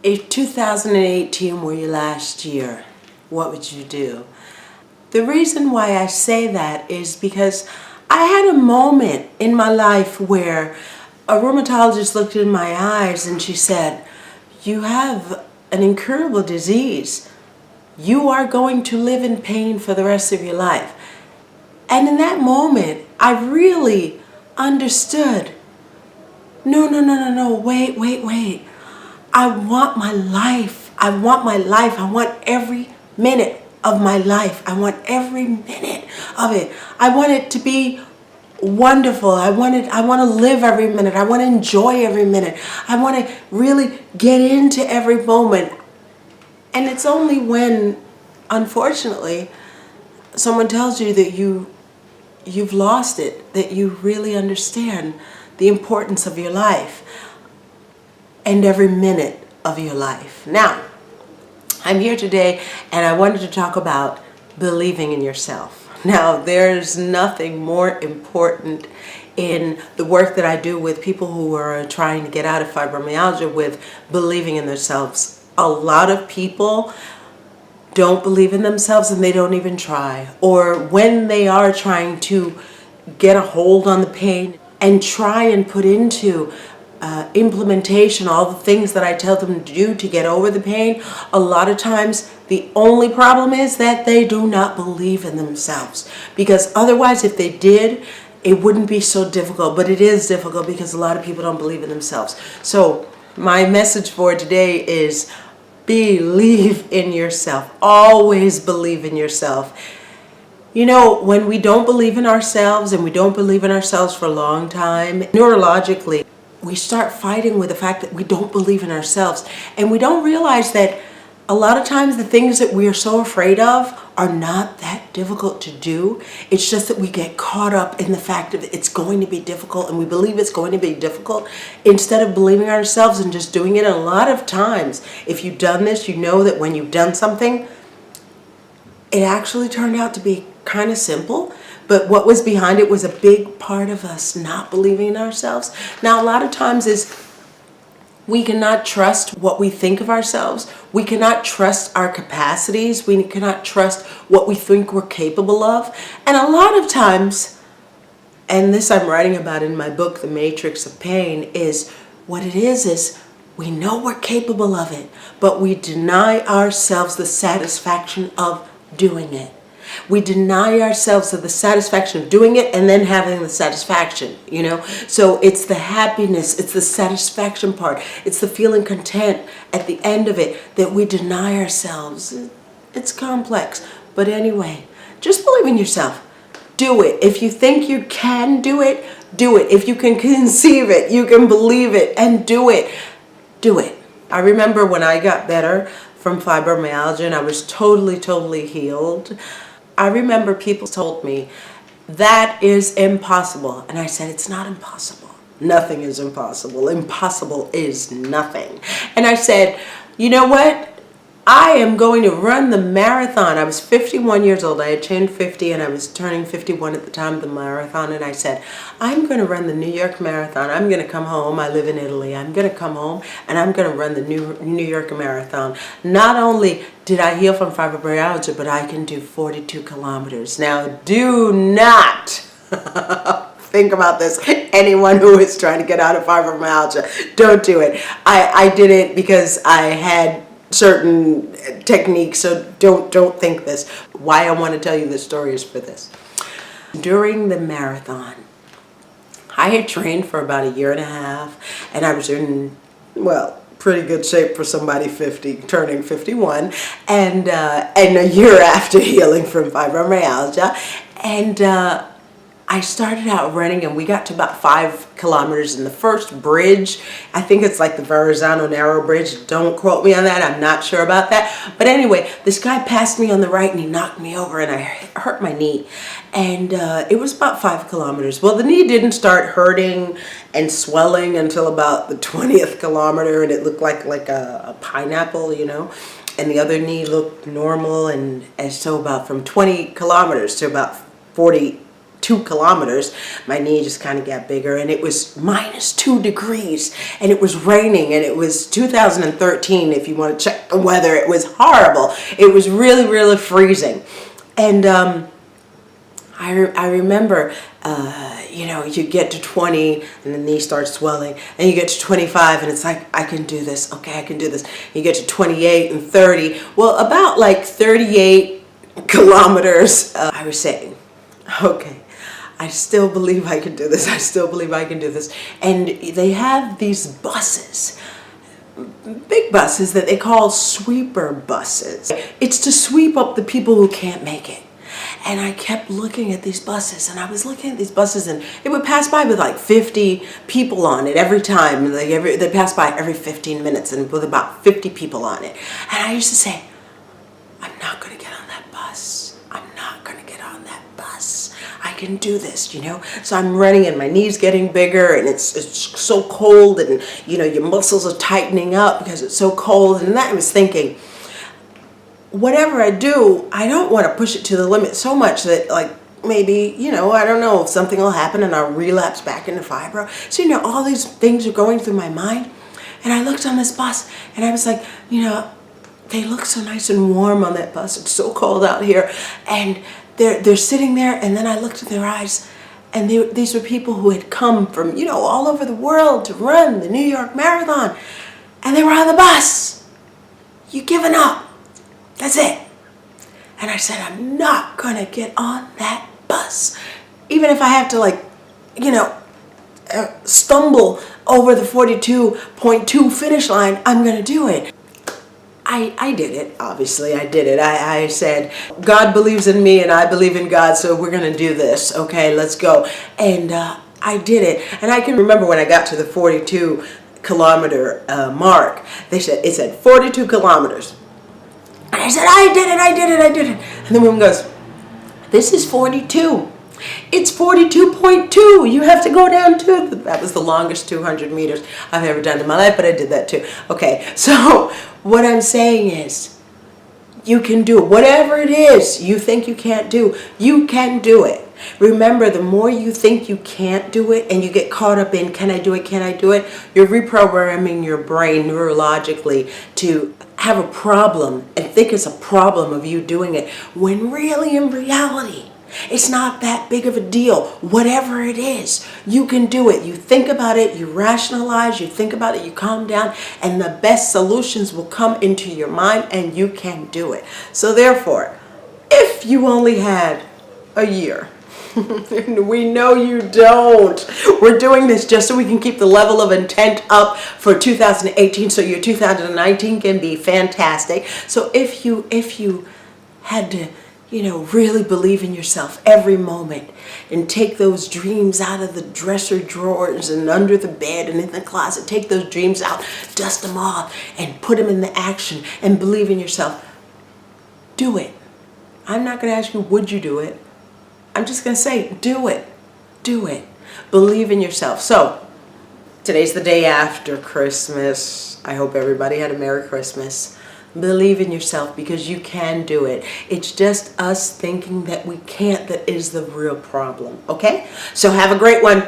If 2018 were your last year, what would you do? The reason why I say that is because I had a moment in my life where a rheumatologist looked in my eyes and she said, "You have an incurable disease. You are going to live in pain for the rest of your life." And in that moment, I really understood, no, wait. I want my life. I want my life. I want every minute of my life. I want every minute of it. I want it to be wonderful. I want to live every minute. I want to enjoy every minute. I want to really get into every moment. And it's only when, unfortunately, someone tells you that you've lost it, that you really understand the importance of your life and every minute of your life. Now, I'm here today and I wanted to talk about believing in yourself. Now, there's nothing more important in the work that I do with people who are trying to get out of fibromyalgia with believing in themselves. A lot of people don't believe in themselves and they don't even try. Or when they are trying to get a hold on the pain and try and put into implementation all the things that I tell them to do to get over the pain, a lot of times the only problem is that they do not believe in themselves. Because otherwise, if they did, it wouldn't be so difficult. But it is difficult because a lot of people don't believe in themselves. So my message for today is believe in yourself. Always believe in yourself. You know, when we don't believe in ourselves and we don't believe in ourselves for a long time, neurologically, we start fighting with the fact that we don't believe in ourselves. And we don't realize that a lot of times the things that we are so afraid of are not that difficult to do. It's just that we get caught up in the fact that it's going to be difficult and we believe it's going to be difficult instead of believing in ourselves and just doing it. And a lot of times, if you've done this, you know that when you've done something, it actually turned out to be kind of simple. But what was behind it was a big part of us not believing in ourselves. Now, a lot of times is we cannot trust what we think of ourselves. We cannot trust our capacities. We cannot trust what we think we're capable of. And a lot of times, and this I'm writing about in my book, The Matrix of Pain, is what it is we know we're capable of it, but we deny ourselves the satisfaction of doing it. We deny ourselves of the satisfaction of doing it and then having the satisfaction, you know. So it's the happiness, it's the satisfaction part, it's the feeling content at the end of it that we deny ourselves. It's complex, but anyway, just believe in yourself. Do it. If you think you can do it, do it. If you can conceive it, you can believe it, and do it. Do it. I remember when I got better from fibromyalgia and I was totally healed, I remember people told me, "That is impossible." And I said, "It's not impossible. Nothing is impossible. Impossible is nothing." And I said, "You know what? I am going to run the marathon." I was 51 years old. I had turned 50 and I was turning 51 at the time of the marathon. And I said, "I'm going to run the New York Marathon. I'm going to come home. I live in Italy. I'm going to come home and I'm going to run the New York Marathon." Not only did I heal from fibromyalgia, but I can do 42 kilometers. Now, do not think about this. Anyone who is trying to get out of fibromyalgia, don't do it. I did it because I had certain techniques, so don't think this. Why I want to tell you this story is for this. During the marathon, I had trained for about a year and a half, and I was in, well, pretty good shape for somebody 50, turning 51, and a year after healing from fibromyalgia, and I started out running and we got to about 5 kilometers in the first bridge. I think it's like the Verrazano Narrow Bridge. Don't quote me on that. I'm not sure about that. But anyway, this guy passed me on the right and he knocked me over and I hurt my knee. And it was about 5 kilometers. Well, the knee didn't start hurting and swelling until about the 20th kilometer, and it looked like a pineapple, you know. And the other knee looked normal, and so about from 20 kilometers to about 40 2 kilometers, my knee just kind of got bigger, and it was -2 degrees, and it was raining, and it was 2013. If you want to check the weather, it was horrible. It was really, really freezing. And I remember, you know, you get to 20 and the knee starts swelling, and you get to 25 and it's like, I can do this. Okay, I can do this. You get to 28 and 30. Well, about like 38 kilometers, I was saying, okay, I still believe I can do this. I still believe I can do this. And they have these buses, big buses that they call sweeper buses. It's to sweep up the people who can't make it. And I kept looking at these buses, and I was looking at these buses, and it would pass by with like 50 people on it every time. Like they pass by every 15 minutes, and with about 50 people on it. And I used to say, I'm not going to get on that bus. I'm not going to get on that bus. I can do this, you know. So I'm running, and my knee's getting bigger, and it's so cold, and you know, your muscles are tightening up because it's so cold. And I was thinking, whatever I do, I don't want to push it to the limit so much that, like, maybe, you know, I don't know, if something will happen and I'll relapse back into fibro. So, you know, all these things are going through my mind. And I looked on this bus, and I was like, you know, they look so nice and warm on that bus. It's so cold out here. And they're sitting there, and then I looked at their eyes, and these were people who had come from, you know, all over the world to run the New York Marathon. And they were on the bus. You've given up. That's it. And I said, I'm not going to get on that bus. Even if I have to, like, you know, stumble over the 42.2 finish line, I'm going to do it. I did it. Obviously, I did it. I said, God believes in me and I believe in God, so we're going to do this. Okay, let's go. And I did it. And I can remember when I got to the 42 kilometer mark, they said, it said 42 kilometers. And I said, I did it, I did it, I did it. And the woman goes, this is 42. It's 42.2. You have to go down to, that was the longest 200 meters I've ever done in my life, but I did that too. Okay, so what I'm saying is, you can do it. Whatever it is you think you can't do, you can do it. Remember, the more you think you can't do it and you get caught up in, can I do it, can I do it, you're reprogramming your brain neurologically to have a problem and think it's a problem of you doing it, when really, in reality, it's not that big of a deal. Whatever it is, you can do it. You think about it, you rationalize, you think about it, you calm down, and the best solutions will come into your mind, and you can do it. So therefore, if you only had a year, we know you don't. We're doing this just so we can keep the level of intent up for 2018, so your 2019 can be fantastic. So if you had to, you know, really believe in yourself every moment and take those dreams out of the dresser drawers and under the bed and in the closet, take those dreams out, dust them off, and put them into action and believe in yourself, do it. I'm not going to ask you, would you do it? I'm just going to say, do it. Do it. Believe in yourself. So, today's the day after Christmas. I hope everybody had a Merry Christmas. Believe in yourself, because you can do it. It's just us thinking that we can't that is the real problem. Okay? So have a great one.